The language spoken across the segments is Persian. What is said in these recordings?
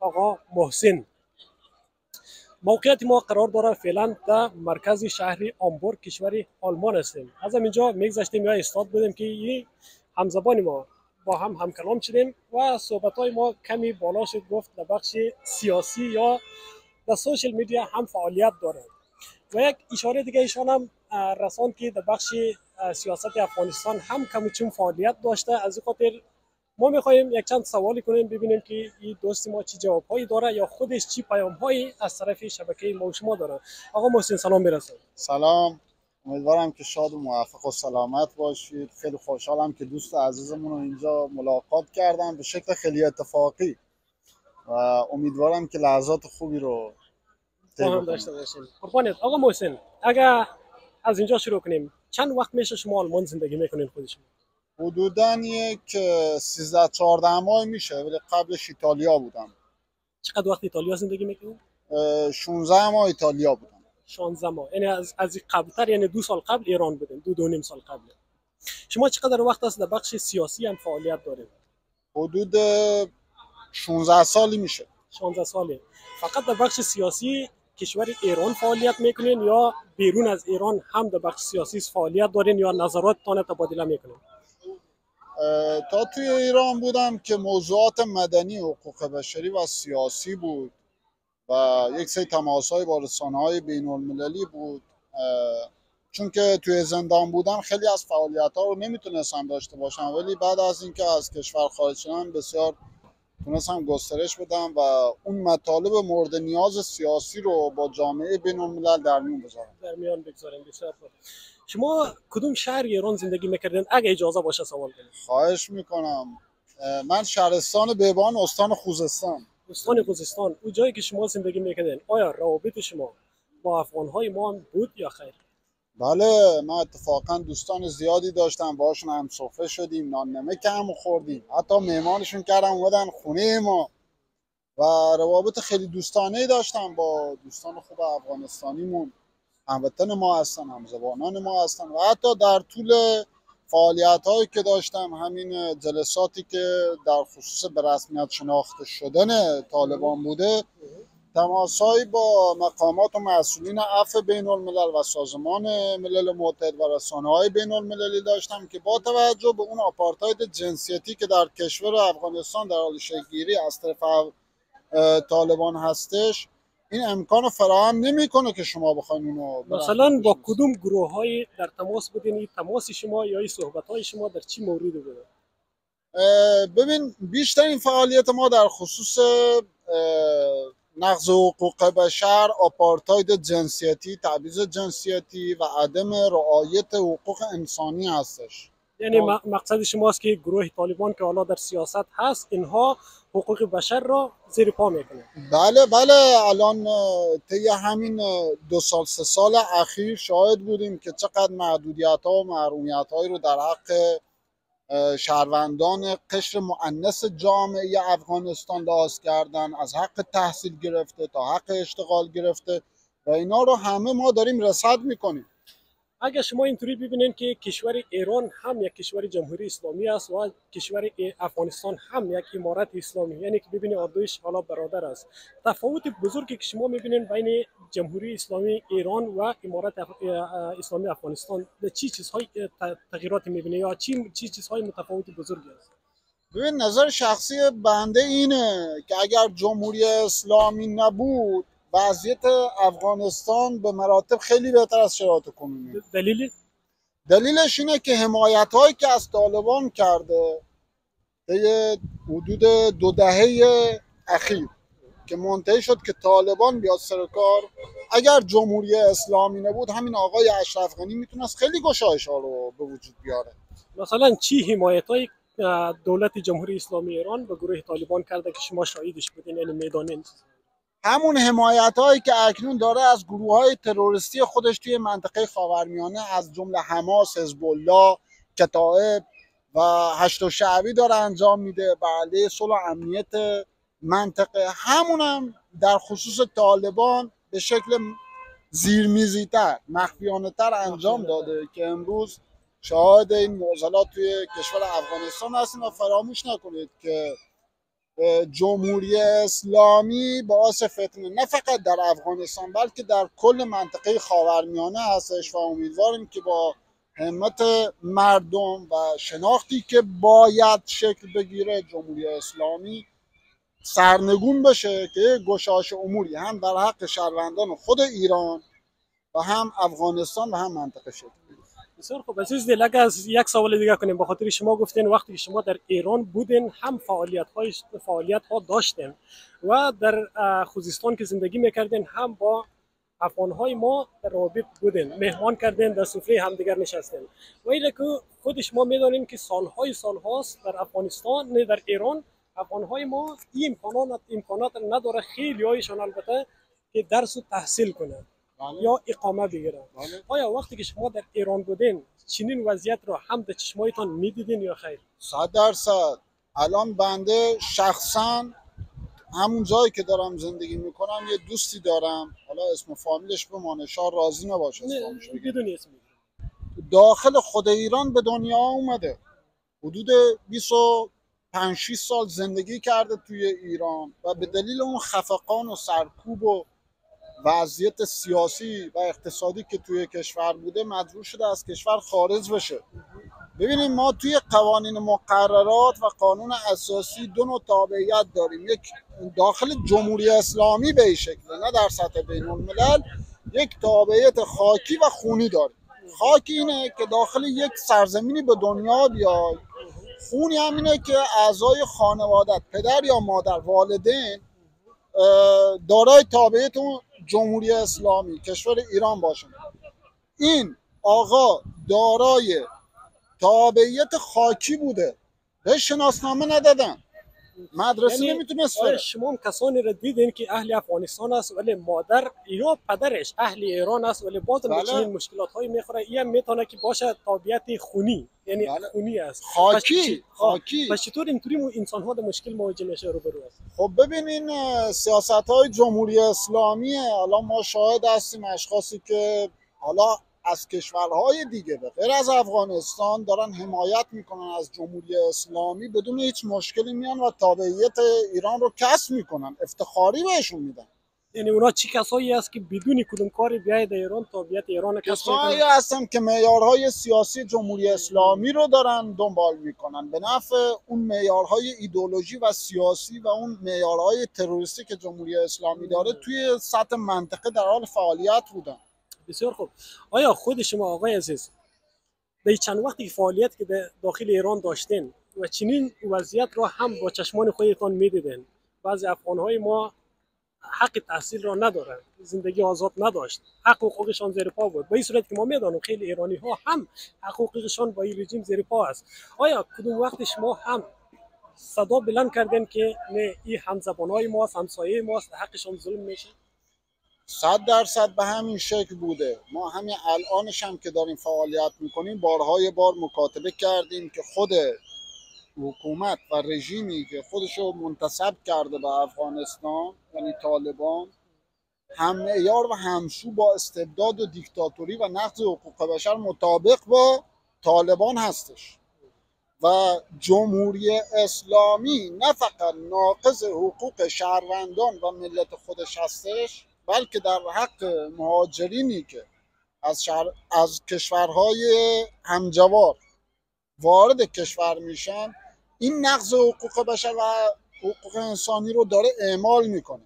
آقا محسن. موقعیت ما قرار داره فعلا در مرکز شهر آمبورگ کشور آلمان هستیم. از اینجا میگذشتیم یا استاد بودیم که این همزبان ما با هم کلام شدیم و صحبت های ما کمی بالا شد، گفت در بخش سیاسی یا در سوشل میدیا هم فعالیت داره و یک اشاره دیگه ایشان هم رساند که در بخش سیاست افغانستان هم کموچون فعالیت داشته. از این خاطر ما میخوایم یک چند سوالی کنیم ببینیم که این دوست ما چی جوابهایی داره یا خودش چی پیامهایی از طرف شبکه ما و شما داره. آقا محسن سلام برسید. سلام، امیدوارم که شاد و موفق و سلامت باشید. خیلی خوشحالم که دوست عزیزمون رو اینجا ملاقات کردم به شکل خیلی اتفاقی و امیدوارم که لحظات خوبی رو با هم داشته باشیم. قربانت. آقا محسن، اگر از اینجا شروع کنیم، چند وقت میشه شما آلمان زندگی میکنین خودشون؟ حدوداً یک 13-14 ماه میشه، ولی قبلش ایتالیا بودم. چقدر وقت ایتالیا زندگی میکنین؟ 16 ماه ایتالیا بودم. 16 ماه، یعنی از قبلتر، یعنی 2 سال قبل ایران بودین، 2.5 سال قبل. شما چقدر وقت است در بخش سیاسی هم فعالیت دارید؟ حدود 16 سالی میشه. 16 ساله. فقط در بخش سیاسی کشور ایران فعالیت میکنین یا بیرون از ایران هم در بخش سیاسی فعالیت دارین یا نظراتتان تبادله میکنین؟ تا توی ایران بودم که موضوعات مدنی، حقوق بشری و سیاسی بود و یک سری تماس‌های با رسانه‌های بین‌المللی بود. چون که توی زندان بودم خیلی از فعالیت‌ها رو نمیتونستم داشته باشم، ولی بعد از اینکه از کشور خارج شدم بسیار تونستم گسترش بدم و اون مطالب مورد نیاز سیاسی رو با جامعه بین‌الملل در میون بذارم. در میان بگذاریم. بسیار خوب. شما کدوم شهر ایران زندگی میکردین اگه اجازه باشه سوال کنم؟ خواهش میکنم. من شهرستان بهبان، استان خوزستان. استان خوزستان. اون جایی که شما زندگی میکردین آیا روابط شما با افغان‌های ما هم بود یا خیر؟ بله، من اتفاقا دوستان زیادی داشتم، باهاشون هم صحبت شدیم، نان نمک هم خوردیم، حتی مهمانشون کردم اومدن خونه ما و روابط خیلی دوستانه داشتم با دوستان خوب افغانستانیمون. هموطن ما هستن، همزبانان ما هستن و حتی در طول فعالیت هایی که داشتم، همین جلساتی که در خصوص به رسمیت شناخته شدن طالبان بوده، تماسهایی با مقامات و مسئولین عفو بین الملل و سازمان ملل متحد و رسانه‌های بین المللی داشتم که با توجه به اون آپارتاید جنسیتی که در کشور افغانستان در حال شکل‌گیری از طرف طالبان هستش، این امکان فراهم نمیکنه که شما بخواید اونو مثلا با کدوم گروه‌های در تماس بودین؟ این تماس شما یا این صحبت‌های شما در چی موردی بوده؟ ببین، بیشتر این فعالیت ما در خصوص نقض حقوق بشر، آپارتاید جنسیتی، تبعیض جنسیتی و عدم رعایت حقوق انسانی هستش. یعنی مقصد شماست که گروه طالبان که حالا در سیاست هست اینها حقوق بشر را زیر پا میکنه؟ بله، الان طی همین 2 سال 3 سال اخیر شاهد بودیم که چقدر محدودیت ها و محرومیت هایی رو در حق شهروندان قشر مؤنث جامعه افغانستان لحاظ کردن، از حق تحصیل گرفته تا حق اشتغال گرفته و اینا رو همه ما داریم رصد میکنیم. اگر شما اینطوری ببینید که کشور ایران هم یک کشور جمهوری اسلامی است و کشور افغانستان هم یک امارت اسلامی، یعنی که ببینید آردویش حالا برادر است، تفاوت بزرگی که شما میبینید بین جمهوری اسلامی ایران و امارت اسلامی افغانستان چی چیزهای تغییرات میبینید یا چی چیزهای متفاوت بزرگی است؟ ببین، نظر شخصی بنده اینه که اگر جمهوری اسلامی نبود وضعیت افغانستان به مراتب خیلی بهتر از شرایط کنونی. دلیلش اینه که حمایت هایی که از طالبان کرده طی حدود 2 دهه اخیر که منتهی شد که طالبان بیاد سر کار، اگر جمهوری اسلامی نبود همین آقای اشرف غنی میتونست خیلی گشایش ها رو به وجود بیاره. مثلا چی حمایت های دولت جمهوری اسلامی ایران به گروه طالبان کرده که شما شاهدش بودین؟ یعنی میدانین همون حمایت هایی که اکنون داره از گروه های تروریستی خودش توی منطقه خاورمیانه، از جمله حماس، حزب الله، کتائب و هشت و شعبی داره انجام میده به علیه صلح و امنیت منطقه. همونم در خصوص طالبان به شکل زیرمیزی تر، مخفیانه تر انجام داده که امروز شاهد این معضلات توی کشور افغانستان هستیم. و فراموش نکنید که جمهوری اسلامی باعث فتنه نه فقط در افغانستان بلکه در کل منطقه خاورمیانه هستش و امیدواریم که با همت مردم و شناختی که باید شکل بگیره جمهوری اسلامی سرنگون بشه که گشایش اموری هم در حق شهروندان خود ایران و هم افغانستان و هم منطقه شکل بگیره. بسیار خوب عزیز دل، اگر از یک سوال دیگه کنیم، بخاطر شما گفتین وقتی که شما در ایران بودین هم فعالیت ها داشتین و در خوزستان که زندگی میکردین هم با افغان های ما در روابط بودین، مهمان کردین، در سفره همدیگر نشستین، ولی که خود شما میدانین که سال هاست در افغانستان نه در ایران افغان های ما این امکانات نداره، خیلی هایشان البته که درس و تحصیل کنند یا اقامه بگیرن. آیا وقتی که شما در ایران بودین چنین وضعیت رو هم به چشمایتان میدیدین یا خیر؟ 100%. الان بنده شخصا همون جایی که دارم زندگی میکنم یه دوستی دارم، حالا اسم و فامیلش بمانه، شاید راضی نباشه اسمش بگم، بدون اسم داخل خود ایران به دنیا اومده، حدود 25-6 سال زندگی کرده توی ایران و به دلیل اون خفقان و سرکوب و وضعیت سیاسی و اقتصادی که توی کشور بوده مجبور شده از کشور خارج بشه. ببینیم ما توی قوانین مقررات و قانون اساسی دو نوع تابعیت داریم، یک داخل جمهوری اسلامی به این شکل نه در سطح بین الملل، یک تابعیت خاکی و خونی داریم. خاکی اینه که داخل یک سرزمینی به دنیا بیای، خونی هم اینه که اعضای خانوادت پدر یا مادر والدین دارای تابعیت جمهوری اسلامی کشور ایران باشن. این آقا دارای تابعیت خاکی بوده، به شناسنامه ندادن، مدرسه یعنی نمیتونست بره. شما هم کسانی را دیدین که اهل افغانستان است ولی مادر یا پدرش اهل ایران است ولی باز به چنین مشکلات های میخوره، این هم میتونه که باشه تابعیت خونی، یعنی خونی است، خاکی. پس چطور اینطوری انسان ها در مشکل مواجه میشه روبرو است؟ خب ببینین سیاست های جمهوری اسلامی، حالا ما شاهد هستیم اشخاصی که حالا از کشورهای دیگه به غیر از افغانستان دارن حمایت میکنن از جمهوری اسلامی، بدون هیچ مشکلی میان و تابعیت ایران رو کسب میکنن، افتخاری بهشون میدن. یعنی اونا چی کسایی است که بدون کدوم کاری بیاید در ایران تابعیت ایران کسب میکنن؟ کسایی هستن که معیارهای سیاسی جمهوری اسلامی رو دارن دنبال میکنن به نفع اون معیارهای ایدئولوژی و سیاسی و اون معیارهای تروریستی که جمهوری اسلامی داره توی سطح منطقه در حال فعالیت بودن. بسیار خوب. آیا خود شما آقای عزیز در چند وقتی فعالیت که داخل ایران داشتین و چنین وضعیت را هم با چشمان خودتان میدیدین، بعضی افغانهای ما حق تحصیل را ندارند، زندگی آزاد نداشت، حق حقوقشان زیر پا بود، به این صورت که ما میدانیم خیلی ایرانی ها هم حق حقوقشان با این رژیم زیر پا است، آیا کدوم وقت شما هم صدا بلند کردین که نه این همزبانای ماست، همسایه ماست، حقشان ظلم میشه؟ 100% به همین شکل بوده. ما همین الانش هم که داریم فعالیت میکنیم بارهای بار مکاتبه کردیم که خود حکومت و رژیمی که خودشو منتسب کرده به افغانستان یعنی طالبان هم معیار و همسو با استبداد و دیکتاتوری و نقض حقوق بشر مطابق با طالبان هستش و جمهوری اسلامی نه فقط ناقض حقوق شهروندان و ملت خودش هستش بلکه در حق مهاجرینی که از کشورهای همجوار وارد کشور میشن این نقض حقوق بشر و حقوق انسانی رو داره اعمال میکنه.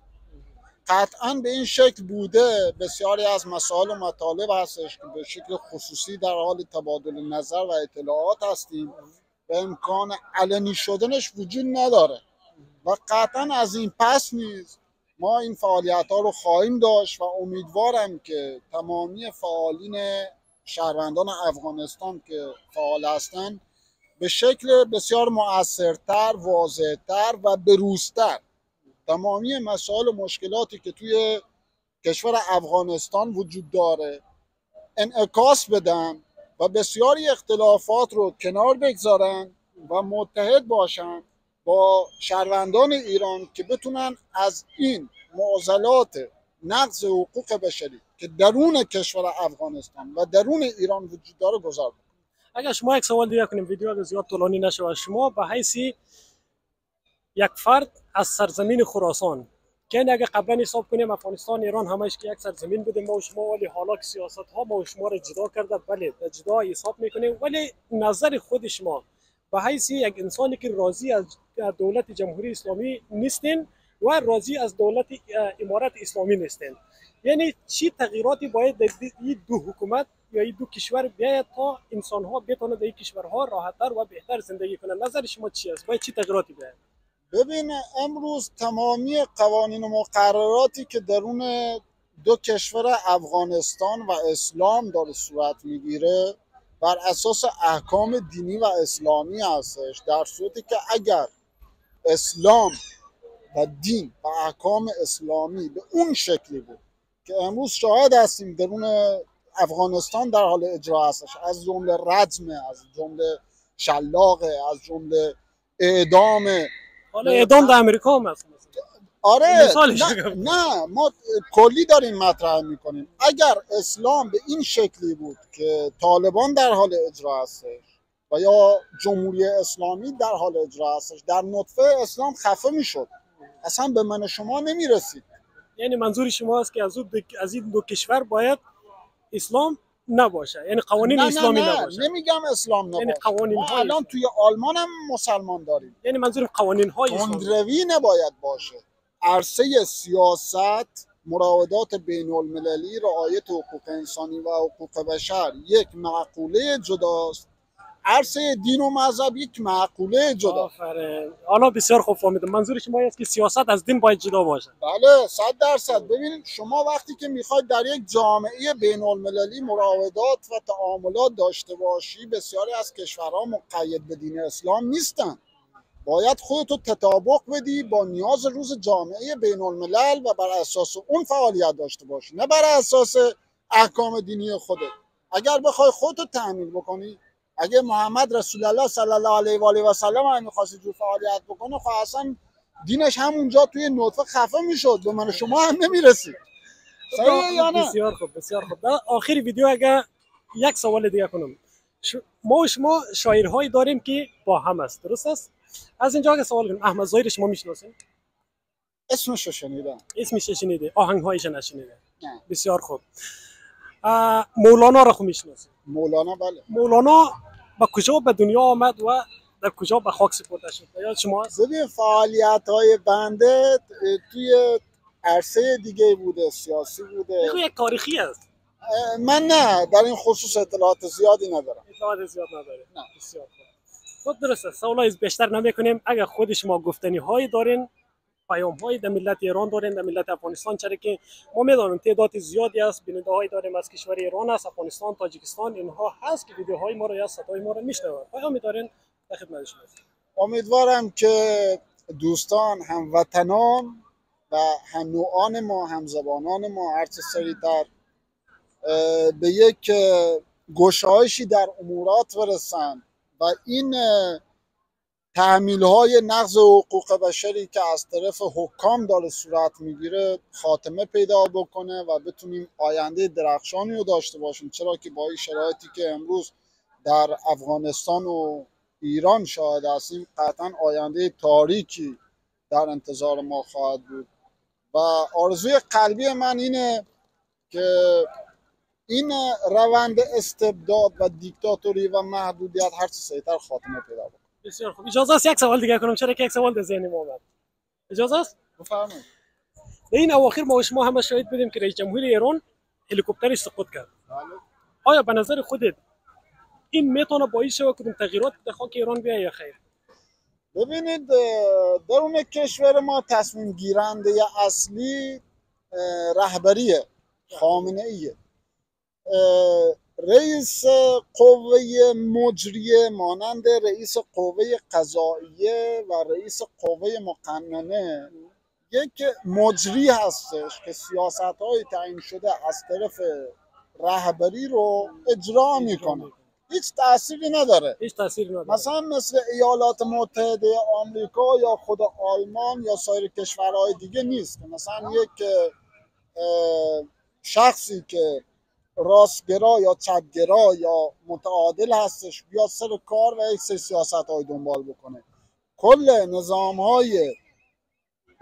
قطعا به این شکل بوده. بسیاری از مسائل و مطالب هستش که به شکل خصوصی در حال تبادل نظر و اطلاعات هستیم و امکان علنی شدنش وجود نداره و قطعا از این پس نیز ما این فعالیت ها رو خواهیم داشت و امیدوارم که تمامی فعالین شهروندان افغانستان که فعال هستند به شکل بسیار مؤثرتر، واضحتر و بروزتر تمامی مسائل و مشکلاتی که توی کشور افغانستان وجود داره انعکاس بدن و بسیاری اختلافات رو کنار بگذارن و متحد باشن با شهروندان ایران که بتونن از این معضلات نقض حقوق بشری که درون کشور افغانستان و درون ایران وجود داره گذار کنن. اگر شما یک سوال دیگه کنیم ویدیو اگر زیاد طولانی نشه، شما به حیث یک فرد از سرزمین خراسان که اگه قبلا حساب کنیم افغانستان ایران همش که یک سرزمین بودیم ما و شما، ولی حالا که سیاست ها ما و شما را جدا کرده، بله جدا حساب میکنیم، ولی نظر خود شما به حیث یک انسانی که راضی از دولت جمهوری اسلامی نیستین و راضی از دولت امارت اسلامی نیستین، یعنی چی تغییراتی باید در این دو حکومت یا این دو کشور بیاید تا انسان ها بتونن در این کشورها راحتتر و بهتر زندگی کنند؟ نظر شما چی است؟ باید چی تغییراتی بیاید؟ ببین امروز تمامی قوانین و مقرراتی که درون دو کشور افغانستان و اسلام داره صورت میگیره بر اساس احکام دینی و اسلامی هستش، در صورتی که اگر اسلام و دین و احکام اسلامی به اون شکلی بود که امروز شاهد هستیم درون افغانستان در حال اجرا هستش، از جمله رجم، از جمله شلاقه، از جمله اعدام. حالا اعدام در امریکا هم هست مثلا. آره نه ما کلی داریم مطرح میکنیم. اگر اسلام به این شکلی بود که طالبان در حال اجرا هستش و یا جمهوری اسلامی در حال اجرا هستش، در نطفه اسلام خفه میشد، اصلا به من شما نمیرسید. یعنی منظور شما است که از این دو کشور باید اسلام نباشه، یعنی قوانین اسلامی نباشه؟ نمیگم اسلام نباشه، یعنی قوانین ما الان توی آلمان هم مسلمان داریم. یعنی منظور قوانین های اسلامی تندروی نباید باشه. عرصه سیاست، مراودات بین المللی، رعایت حقوق انسانی و حقوق بشر یک معقوله جداست، عرصه دین و مذهب یک معقوله جدا. آفرین، حالا بسیار خوب فهمیدم. منظور شما است که سیاست از دین باید جدا باشه؟ بله 100%. ببینید شما وقتی که میخواید در یک جامعه بین المللی مراودات و تعاملات داشته باشی، بسیاری از کشورها مقید به دین اسلام نیستن، باید خودتو تطابق بدی با نیاز روز جامعه بین الملل و بر اساس اون فعالیت داشته باشی، نه بر اساس احکام دینی خودت. اگر بخوای خودتو تعمیل بکنی، اگه محمد رسول الله صلی الله علیه و آله و سلم هم می‌خواست جور فعالیت بکنه، خب اصلا دینش همونجا توی نطفه خفه میشد، به من شما هم نمیرسید. صحیح یا نه؟ بسیار خوب بسیار خوب. در آخر ویدیو اگر یک سوال دیگه کنم، ما و شما شاعرهایی داریم که با هم است، درست است؟ از اینجا که سوال کنم، احمد ظاهر شما میشناسین؟ اسمش رو شنیدم. اسمش شنیده، آهنگ هایش نشنیده؟ نه. بسیار خوب. مولانا را خوب میشناسین؟ مولانا بله. مولانا با کجا به دنیا آمد و در کجا به خاک سپرده شد؟ یاد شما است؟ ببین فعالیت‌های بنده توی عرصه دیگه بوده، سیاسی بوده. یک تاریخی است. من نه، در این خصوص اطلاعات زیادی ندارم. اطلاعات زیاد نداره؟ نه. بسیار خوب. خب درسته، سوالای بیشتر نمیکنیم. اگر خود شما گفتنی هایی دارین، پیام هایی در ملت ایران دارین، در ملت افغانستان، چرا که ما میدانیم تعداد زیادی است بیننده هایی داریم از کشور ایران است، افغانستان، تاجیکستان، اینها هست که ویدیوهای ما رو یا صدای ما رو میشنوند. پیامی دارین در خدمت شما. امیدوارم که دوستان، هموطنان و هم نوعان ما، هم زبانان ما هرچه سریعتر به یک گشایشی در امورات برسند و این تحمیل‌های نقض حقوق بشری که از طرف حکام داره صورت میگیره خاتمه پیدا بکنه و بتونیم آینده درخشانی رو داشته باشیم، چرا که با این شرایطی که امروز در افغانستان و ایران شاهد هستیم قطعا آینده تاریکی در انتظار ما خواهد بود و آرزوی قلبی من اینه که این روند استبداد و دیکتاتوری و محدودیت هر چه سریعتر خاتمه پیدا بکنه. بسیار خوب. اجازه است یک سوال دیگه کنم، چرا که یک سوال در ذهن ما اومد؟ اجازه است؟ بفرمایید. در این اواخر ما و شما هم شاهد بودیم که رئیس جمهور ایران هلیکوپترش سقوط کرد. بله. آیا به نظر خودت این میتونه باعث شود که تغییرات در خاک ایران بیاید یا خیر؟ ببینید درون کشور ما تصمیم گیرنده اصلی رهبریه، خامنه ایه. رئیس قوه مجریه مانند رئیس قوه قضاییه و رئیس قوه مقننه یک مجری هستش که سیاست‌های تعیین شده از طرف رهبری رو اجرا میکنه، هیچ تأثیری نداره. هیچ تأثیری نداره. مثلا مثل ایالات متحده آمریکا یا خود آلمان یا سایر کشورهای دیگه نیست که مثلا یک شخصی که راستگرا یا چپگرا یا متعادل هستش بیاد سر کار و یک سری سیاست‌های دنبال بکنه. کل نظام‌های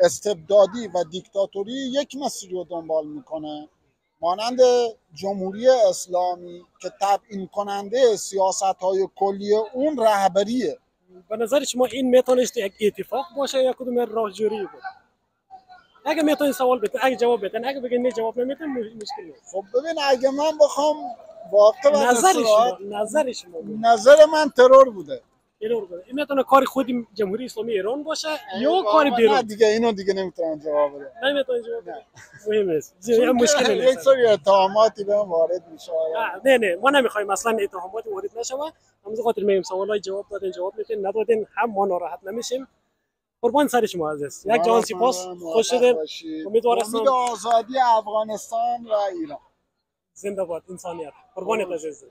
استبدادی و دیکتاتوری یک مسیری رو دنبال میکنه، مانند جمهوری اسلامی که تبیین کننده سیاست‌های کلی اون رهبریه. به نظر شما این میتونست یک اتفاق باشه یا کدوم راهجویی بود؟ اگه میتونید سوال بده، اگه جواب بدن، اگه بگین نه جواب نمیدن مشکل نیست. خب ببین اگه من بخوام واقع نظر شما نظر من ترور بوده. این میتونه کار خود جمهوری اسلامی ایران باشه یا کار بیرون؟ نه دیگه اینو دیگه نمیتونم جواب بدم. نمیتونم جواب بدم. مهم نیست. مشکل نیست. یک سری اتهاماتی بهم وارد میشه. نه ما نمیخوایم اصلا اتهاماتی وارد نشه. همون خاطر میگیم سوالای جواب دادین، جواب میدین، ندادین هم ما ناراحت نمیشیم. قربان سر شما عزیز. یک جان سپاس. خوش شدید. امیدوارم آزادی افغانستان و ایران. زنده باد انسانیت. قربانت عزیز.